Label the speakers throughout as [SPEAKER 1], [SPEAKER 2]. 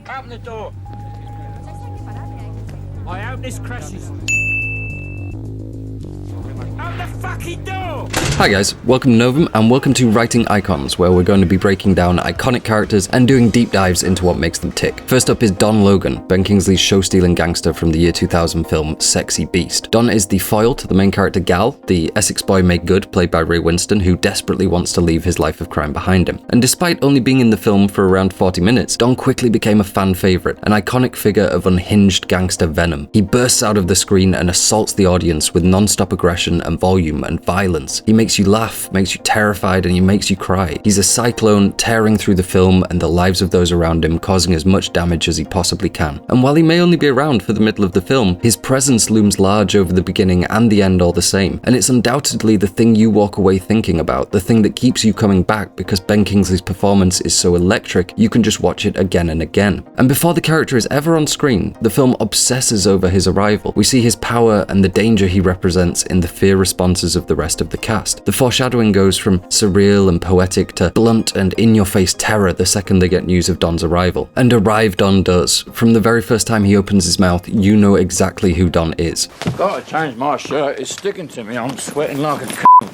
[SPEAKER 1] Open the door. I hope this crashes. Open the fucking door!
[SPEAKER 2] Hi guys, welcome to Novum and welcome to Writing Icons, where we're going to be breaking down iconic characters and doing deep dives into what makes them tick. First up is Don Logan, Ben Kingsley's show-stealing gangster from the year 2000 film Sexy Beast. Don is the foil to the main character Gal, the Essex boy made good, played by Ray Winstone, who desperately wants to leave his life of crime behind him. And despite only being in the film for around 40 minutes, Don quickly became a fan favourite, an iconic figure of unhinged gangster venom. He bursts out of the screen and assaults the audience with non-stop aggression and volume and violence. He makes you laugh, makes you terrified, and he makes you cry. He's a cyclone tearing through the film and the lives of those around him, causing as much damage as he possibly can. And while he may only be around for the middle of the film, his presence looms large over the beginning and the end all the same. And it's undoubtedly the thing you walk away thinking about, the thing that keeps you coming back, because Ben Kingsley's performance is so electric, you can just watch it again and again. And before the character is ever on screen, the film obsesses over his arrival. We see his power and the danger he represents in the fear responses of the rest of the cast. The foreshadowing goes from surreal and poetic to blunt and in-your-face terror the second they get news of Don's arrival. And arrive Don does. From the very first time he opens his mouth, you know exactly who Don is.
[SPEAKER 1] Gotta change my shirt, it's sticking to me, I'm sweating like a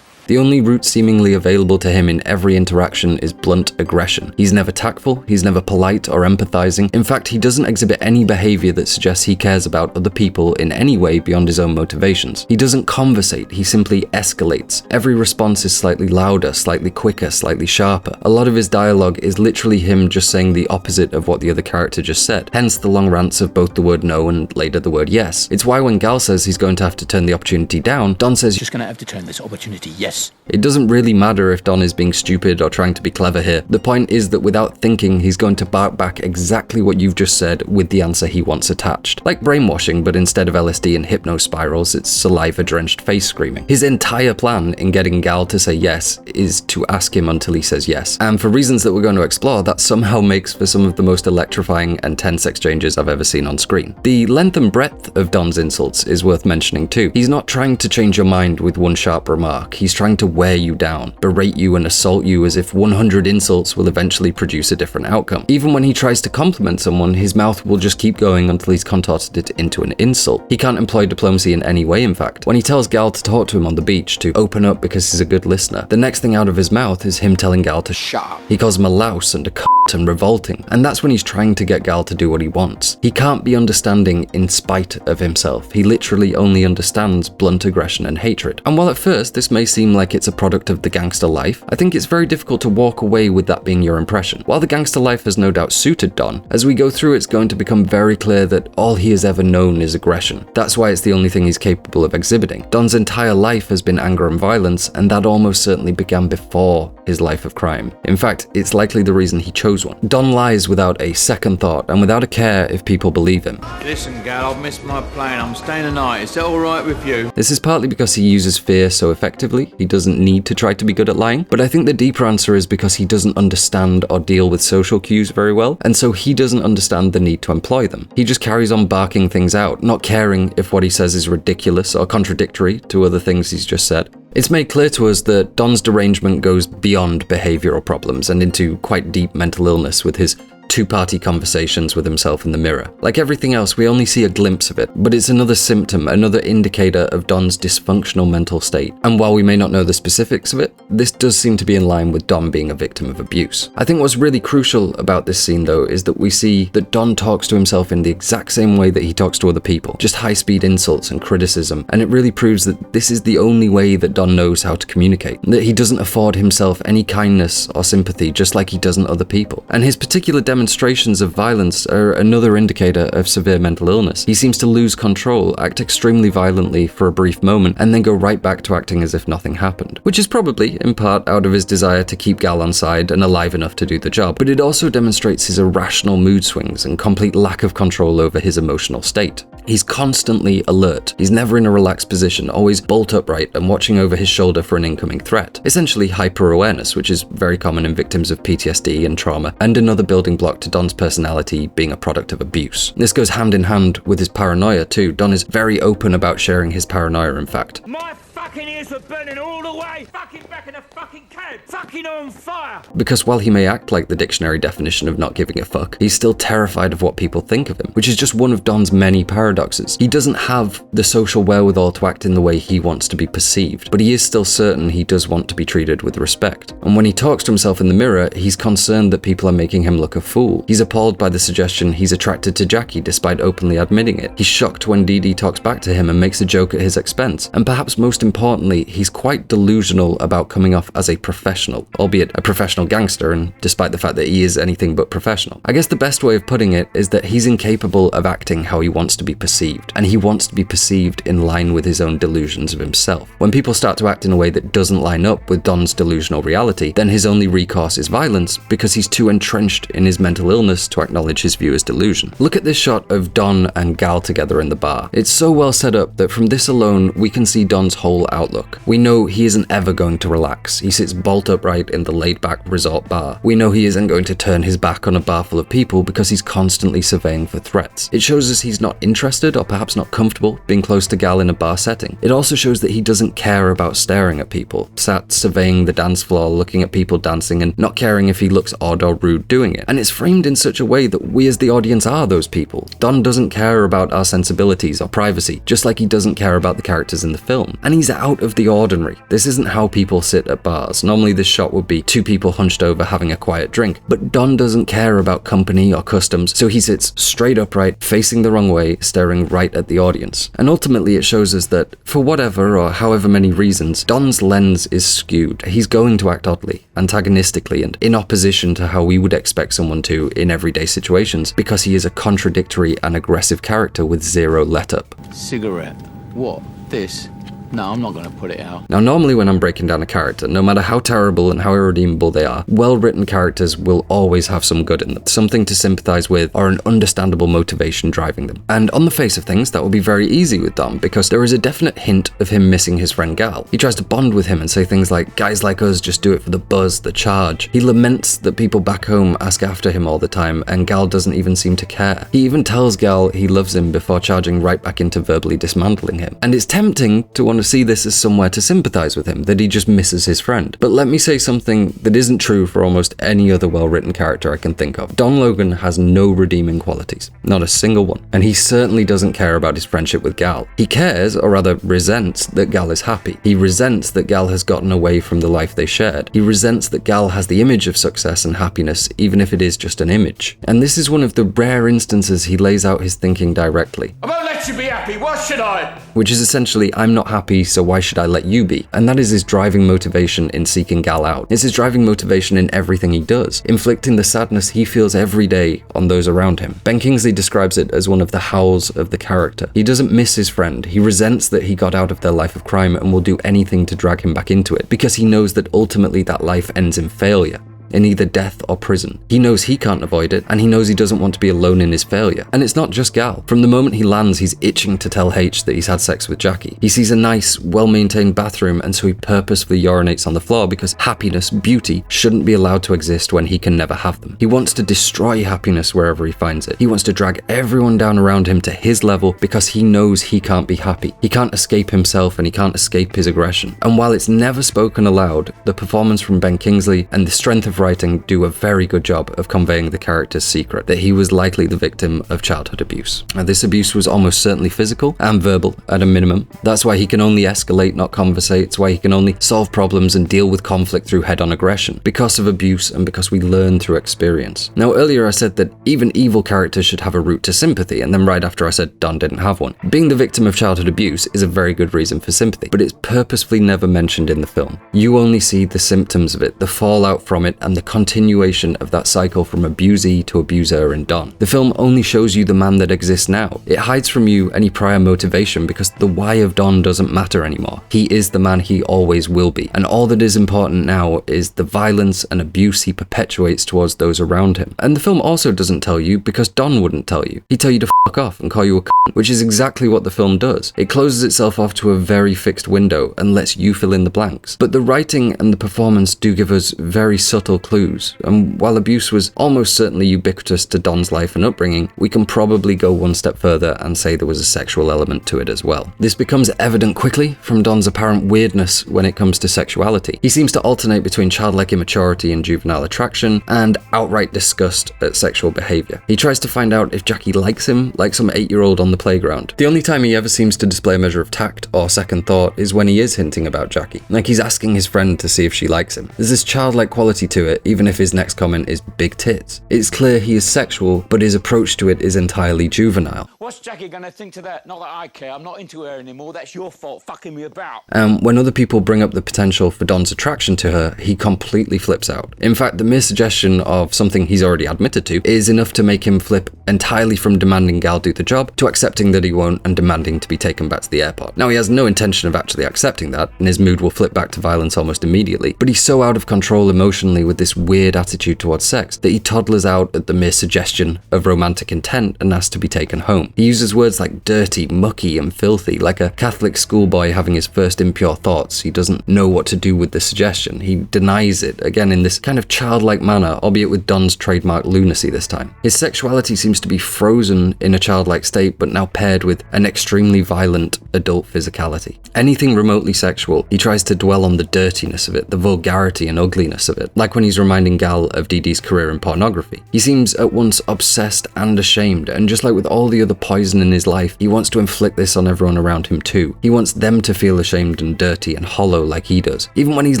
[SPEAKER 2] The only route seemingly available to him in every interaction is blunt aggression. He's never tactful, he's never polite or empathizing. In fact, he doesn't exhibit any behavior that suggests he cares about other people in any way beyond his own motivations. He doesn't conversate, he simply escalates. Every response is slightly louder, slightly quicker, slightly sharper. A lot of his dialogue is literally him just saying the opposite of what the other character just said. Hence the long rants of both the word no and later the word yes. It's why when Gal says he's going to have to turn the opportunity down, Don says,
[SPEAKER 3] "Just gonna have to turn this opportunity yes."
[SPEAKER 2] It doesn't really matter if Don is being stupid or trying to be clever here. The point is that without thinking, he's going to bark back exactly what you've just said with the answer he wants attached. Like brainwashing, but instead of LSD and hypno spirals, it's saliva-drenched face screaming. His entire plan in getting Gal to say yes is to ask him until he says yes. And for reasons that we're going to explore, that somehow makes for some of the most electrifying and tense exchanges I've ever seen on screen. The length and breadth of Don's insults is worth mentioning too. He's not trying to change your mind with one sharp remark. He's trying to wear you down, berate you and assault you as if 100 insults will eventually produce a different outcome. Even when he tries to compliment someone, his mouth will just keep going until he's contorted it into an insult. He can't employ diplomacy in any way, in fact. When he tells Gal to talk to him on the beach, to open up because he's a good listener, the next thing out of his mouth is him telling Gal to shut up. He calls him a louse and a cunt and revolting, and that's when he's trying to get Gal to do what he wants. He can't be understanding in spite of himself. He literally only understands blunt aggression and hatred. And while at first this may seem like it's a product of the gangster life, I think it's very difficult to walk away with that being your impression. While the gangster life has no doubt suited Don, as we go through it's going to become very clear that all he has ever known is aggression. That's why it's the only thing he's capable of exhibiting. Don's entire life has been anger and violence, and that almost certainly began before his life of crime. In fact, it's likely the reason he chose one. Don lies without a second thought and without a care if people believe him.
[SPEAKER 1] Listen, Gal, I've missed my plane, I'm staying the night, is that alright with you?
[SPEAKER 2] This is partly because he uses fear so effectively, he doesn't need to try to be good at lying, but I think the deeper answer is because he doesn't understand or deal with social cues very well, and so he doesn't understand the need to employ them. He just carries on barking things out, not caring if what he says is ridiculous or contradictory to other things he's just said. It's made clear to us that Don's derangement goes beyond behavioral problems and into quite deep mental illness with his two-party conversations with himself in the mirror. Like everything else, we only see a glimpse of it, but it's another symptom, another indicator of Don's dysfunctional mental state. And while we may not know the specifics of it, this does seem to be in line with Don being a victim of abuse. I think what's really crucial about this scene though is that we see that Don talks to himself in the exact same way that he talks to other people, just high-speed insults and criticism, and it really proves that this is the only way that Don knows how to communicate, that he doesn't afford himself any kindness or sympathy just like he doesn't other people. And his particular demonstrations of violence are another indicator of severe mental illness. He seems to lose control, act extremely violently for a brief moment, and then go right back to acting as if nothing happened. Which is probably, in part, out of his desire to keep Gal on side and alive enough to do the job, but it also demonstrates his irrational mood swings and complete lack of control over his emotional state. He's constantly alert. He's never in a relaxed position, always bolt upright and watching over his shoulder for an incoming threat. Essentially hyper-awareness, which is very common in victims of PTSD and trauma, and another building block to Don's personality being a product of abuse. This goes hand in hand with his paranoia too. Don is very open about sharing his paranoia, in fact.
[SPEAKER 1] My fucking ears were burning all the way, fucking back in the fucking cab, fucking on fire.
[SPEAKER 2] Because while he may act like the dictionary definition of not giving a fuck, he's still terrified of what people think of him, which is just one of Don's many paradoxes. He doesn't have the social wherewithal to act in the way he wants to be perceived, but he is still certain he does want to be treated with respect. And when he talks to himself in the mirror, he's concerned that people are making him look a fool. He's appalled by the suggestion he's attracted to Jackie despite openly admitting it. He's shocked when Dee Dee talks back to him and makes a joke at his expense. And perhaps most importantly, he's quite delusional about coming off as a professional, albeit a professional gangster, and despite the fact that he is anything but professional. I guess the best way of putting it is that he's incapable of acting how he wants to be perceived, and he wants to be perceived in line with his own delusions of himself. When people start to act in a way that doesn't line up with Don's delusional reality, then his only recourse is violence because he's too entrenched in his mental illness to acknowledge his viewer's delusion. Look at this shot of Don and Gal together in the bar. It's so well set up that from this alone, we can see Don's whole outlook. We know he isn't ever going to relax. He sits bolt upright in the laid-back resort bar. We know he isn't going to turn his back on a bar full of people because he's constantly surveying for threats. It shows us he's not interested or perhaps not comfortable being close to Gal in a bar setting. It also shows that he doesn't care about staring at people, sat surveying the dance floor, looking at people dancing and not caring if he looks odd or rude doing it. And it's framed in such a way that we as the audience are those people. Don doesn't care about our sensibilities or privacy, just like he doesn't care about the characters in the film. And he's out of the ordinary. This isn't how people sit at bars. Normally this shot would be two people hunched over having a quiet drink, but Don doesn't care about company or customs, so he sits straight upright, facing the wrong way, staring right at the audience. And ultimately it shows us that, for whatever or however many reasons, Don's lens is skewed. He's going to act oddly, antagonistically, and in opposition to how we would expect someone to in everyday situations, because he is a contradictory and aggressive character with zero let-up.
[SPEAKER 3] Cigarette. What? This? No, I'm not going to put it out.
[SPEAKER 2] Now, normally when I'm breaking down a character, no matter how terrible and how irredeemable they are, well-written characters will always have some good in them, something to sympathize with or an understandable motivation driving them. And on the face of things, that will be very easy with Dom, because there is a definite hint of him missing his friend Gal. He tries to bond with him and say things like, guys like us just do it for the buzz, the charge. He laments that people back home ask after him all the time, and Gal doesn't even seem to care. He even tells Gal he loves him before charging right back into verbally dismantling him. And it's tempting to want to see this as somewhere to sympathize with him, that he just misses his friend. But let me say something that isn't true for almost any other well-written character I can think of. Don Logan has no redeeming qualities. Not a single one. And he certainly doesn't care about his friendship with Gal. He cares, or rather resents, that Gal is happy. He resents that Gal has gotten away from the life they shared. He resents that Gal has the image of success and happiness, even if it is just an image. And this is one of the rare instances he lays out his thinking directly.
[SPEAKER 1] I won't let you be happy, why should I?
[SPEAKER 2] Which is essentially, I'm not happy, so why should I let you be? And that is his driving motivation in seeking Gal out. It's his driving motivation in everything he does, inflicting the sadness he feels every day on those around him. Ben Kingsley describes it as one of the howls of the character. He doesn't miss his friend. He resents that he got out of their life of crime and will do anything to drag him back into it, because he knows that ultimately that life ends in failure, in either death or prison. He knows he can't avoid it, and he knows he doesn't want to be alone in his failure. And it's not just Gal. From the moment he lands, he's itching to tell H that he's had sex with Jackie. He sees a nice, well-maintained bathroom, and so he purposefully urinates on the floor because happiness, beauty, shouldn't be allowed to exist when he can never have them. He wants to destroy happiness wherever he finds it. He wants to drag everyone down around him to his level because he knows he can't be happy. He can't escape himself, and he can't escape his aggression. And while it's never spoken aloud, the performance from Ben Kingsley and the strength of writing do a very good job of conveying the character's secret, that he was likely the victim of childhood abuse. And this abuse was almost certainly physical and verbal at a minimum. That's why he can only escalate, not conversate. It's why he can only solve problems and deal with conflict through head-on aggression, because of abuse and because we learn through experience. Now, earlier I said that even evil characters should have a route to sympathy, and then right after I said Don didn't have one. Being the victim of childhood abuse is a very good reason for sympathy, but it's purposefully never mentioned in the film. You only see the symptoms of it, the fallout from it, and the continuation of that cycle from abusee to abuser in Don. The film only shows you the man that exists now. It hides from you any prior motivation because the why of Don doesn't matter anymore. He is the man he always will be, and all that is important now is the violence and abuse he perpetuates towards those around him. And the film also doesn't tell you because Don wouldn't tell you. He'd tell you to fuck off and call you a cunt, which is exactly what the film does. It closes itself off to a very fixed window and lets you fill in the blanks. But the writing and the performance do give us very subtle subtle clues, and while abuse was almost certainly ubiquitous to Don's life and upbringing, we can probably go one step further and say there was a sexual element to it as well. This becomes evident quickly from Don's apparent weirdness when it comes to sexuality. He seems to alternate between childlike immaturity and juvenile attraction, and outright disgust at sexual behavior. He tries to find out if Jackie likes him, like some 8-year-old on the playground. The only time he ever seems to display a measure of tact or second thought is when he is hinting about Jackie, like he's asking his friend to see if she likes him. There's this childlike quality to it, even if his next comment is big tits. It's clear he is sexual, but his approach to it is entirely juvenile.
[SPEAKER 1] What's Jackie gonna think to that? Not that I care, I'm not into her anymore, that's your fault, fucking me about.
[SPEAKER 2] When other people bring up the potential for Don's attraction to her, he completely flips out. In fact, the mere suggestion of something he's already admitted to is enough to make him flip entirely from demanding Gal do the job to accepting that he won't and demanding to be taken back to the airport. Now, he has no intention of actually accepting that, and his mood will flip back to violence almost immediately, but he's so out of control emotionally with this weird attitude towards sex that he toddlers out at the mere suggestion of romantic intent and asks to be taken home. He uses words like dirty, mucky, and filthy, like a Catholic schoolboy having his first impure thoughts. He doesn't know what to do with the suggestion. He denies it, again in this kind of childlike manner, albeit with Don's trademark lunacy this time. His sexuality seems to be frozen in a childlike state, but now paired with an extremely violent adult physicality. Anything remotely sexual, he tries to dwell on the dirtiness of it, the vulgarity and ugliness of it, like when he's reminding Gal of Dee Dee's career in pornography. He seems at once obsessed and ashamed, and just like with all the other poison in his life, he wants to inflict this on everyone around him too. He wants them to feel ashamed and dirty and hollow like he does. Even when he's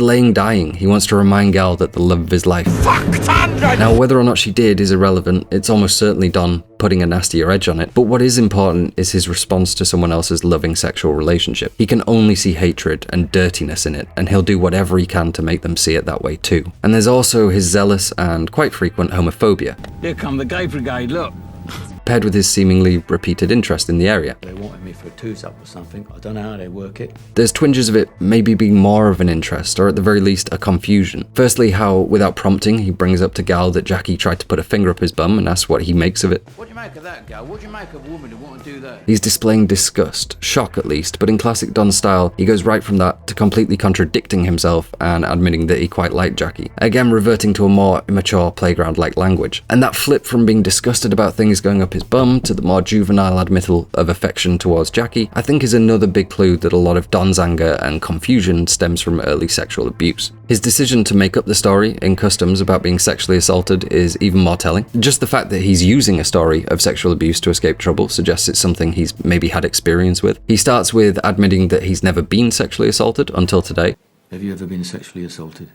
[SPEAKER 2] laying dying, he wants to remind Gal that the love of his life.
[SPEAKER 1] Fuck, Sandra!
[SPEAKER 2] Now, whether or not she did is irrelevant. It's almost certainly Don putting a nastier edge on it, but what is important is his response to someone else's loving sexual relationship. He can only see hatred and dirtiness in it, and he'll do whatever he can to make them see it that way too. And there's also his zealous and quite frequent homophobia.
[SPEAKER 1] Here come the gay brigade, look.
[SPEAKER 2] Paired with his seemingly repeated interest in the area.
[SPEAKER 4] They wanted me for a twos-up or something. I don't know how they work it.
[SPEAKER 2] There's twinges of it maybe being more of an interest, or at the very least a confusion. Firstly, how, without prompting, he brings up to Gal that Jackie tried to put a finger up his bum and asks what he makes of it.
[SPEAKER 4] What do you make of that, Gal? What do you make of a woman who want to do that?
[SPEAKER 2] He's displaying disgust, shock at least, but in classic Don style, he goes right from that to completely contradicting himself and admitting that he quite liked Jackie. Again, reverting to a more immature playground-like language. And that flip from being disgusted about things going up his bum to the more juvenile admittal of affection towards Jackie, I think is another big clue that a lot of Don's anger and confusion stems from early sexual abuse. His decision to make up the story in customs about being sexually assaulted is even more telling. Just the fact that he's using a story of sexual abuse to escape trouble suggests it's something he's maybe had experience with. He starts with admitting that he's never been sexually assaulted until today.
[SPEAKER 4] Have you ever been sexually assaulted?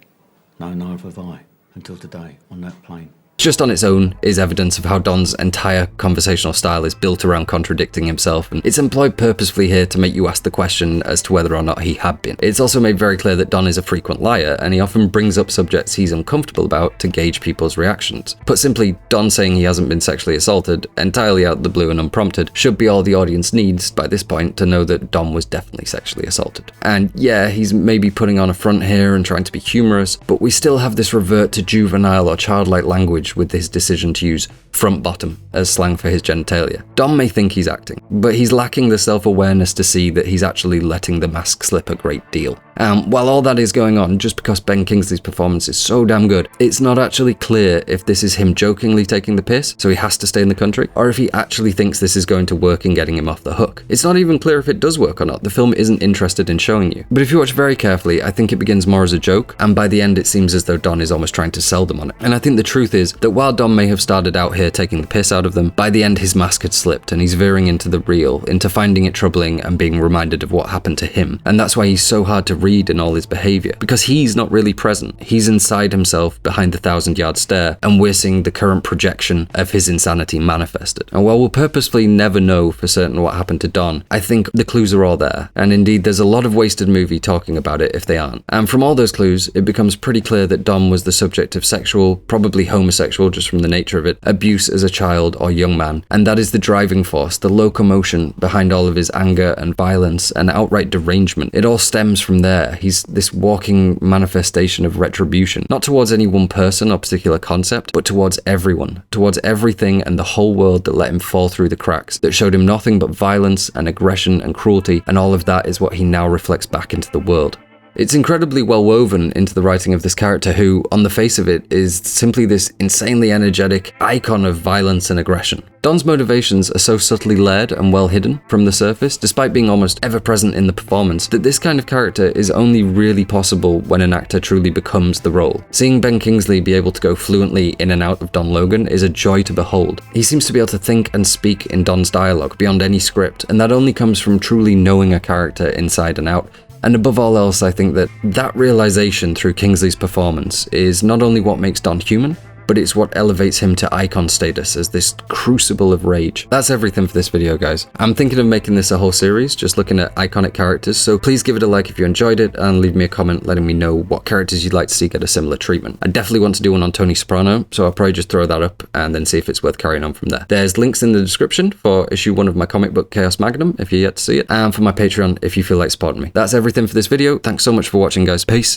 [SPEAKER 4] No, neither have I. Until today, on that plane.
[SPEAKER 2] Just on its own is evidence of how Don's entire conversational style is built around contradicting himself, and it's employed purposefully here to make you ask the question as to whether or not he had been. It's also made very clear that Don is a frequent liar, and he often brings up subjects he's uncomfortable about to gauge people's reactions. Put simply, Don saying he hasn't been sexually assaulted, entirely out of the blue and unprompted, should be all the audience needs by this point to know that Don was definitely sexually assaulted. And yeah, he's maybe putting on a front here and trying to be humorous, but we still have this revert to juvenile or childlike language with his decision to use front bottom as slang for his genitalia. Don may think he's acting, but he's lacking the self-awareness to see that he's actually letting the mask slip a great deal. While all that is going on, just because Ben Kingsley's performance is so damn good, it's not actually clear if this is him jokingly taking the piss, so he has to stay in the country, or if he actually thinks this is going to work in getting him off the hook. It's not even clear if it does work or not. The film isn't interested in showing you. But if you watch very carefully, I think it begins more as a joke, and by the end it seems as though Don is almost trying to sell them on it. And I think the truth is that while Don may have started out here taking the piss out of them, by the end his mask had slipped and he's veering into the real, into finding it troubling and being reminded of what happened to him. And that's why he's so hard to read in all his behavior, because he's not really present. He's inside himself behind the 1,000-yard stare, and we're seeing the current projection of his insanity manifested. And while we'll purposefully never know for certain what happened to Don, I think the clues are all there, and indeed there's a lot of wasted movie talking about it if they aren't. And from all those clues, it becomes pretty clear that Don was the subject of sexual, probably homosexual just from the nature of it, abuse as a child or young man, and that is the driving force, the locomotion behind all of his anger and violence and outright derangement. It all stems from there. He's this walking manifestation of retribution, not towards any one person or particular concept, but towards everyone, towards everything and the whole world that let him fall through the cracks, that showed him nothing but violence and aggression and cruelty, and all of that is what he now reflects back into the world. It's incredibly well woven into the writing of this character who, on the face of it, is simply this insanely energetic icon of violence and aggression. Don's motivations are so subtly layered and well hidden from the surface, despite being almost ever present in the performance, that this kind of character is only really possible when an actor truly becomes the role. Seeing Ben Kingsley be able to go fluently in and out of Don Logan is a joy to behold. He seems to be able to think and speak in Don's dialogue beyond any script, and that only comes from truly knowing a character inside and out. And above all else, I think that realization through Kingsley's performance is not only what makes Don human, but it's what elevates him to icon status as this crucible of rage. That's everything for this video, guys. I'm thinking of making this a whole series, just looking at iconic characters, so please give it a like if you enjoyed it, and leave me a comment letting me know what characters you'd like to see get a similar treatment. I definitely want to do one on Tony Soprano, so I'll probably just throw that up and then see if it's worth carrying on from there. There's links in the description for issue 1 of my comic book Chaos Magnum, if you're yet to see it, and for my Patreon if you feel like supporting me. That's everything for this video. Thanks so much for watching, guys. Peace.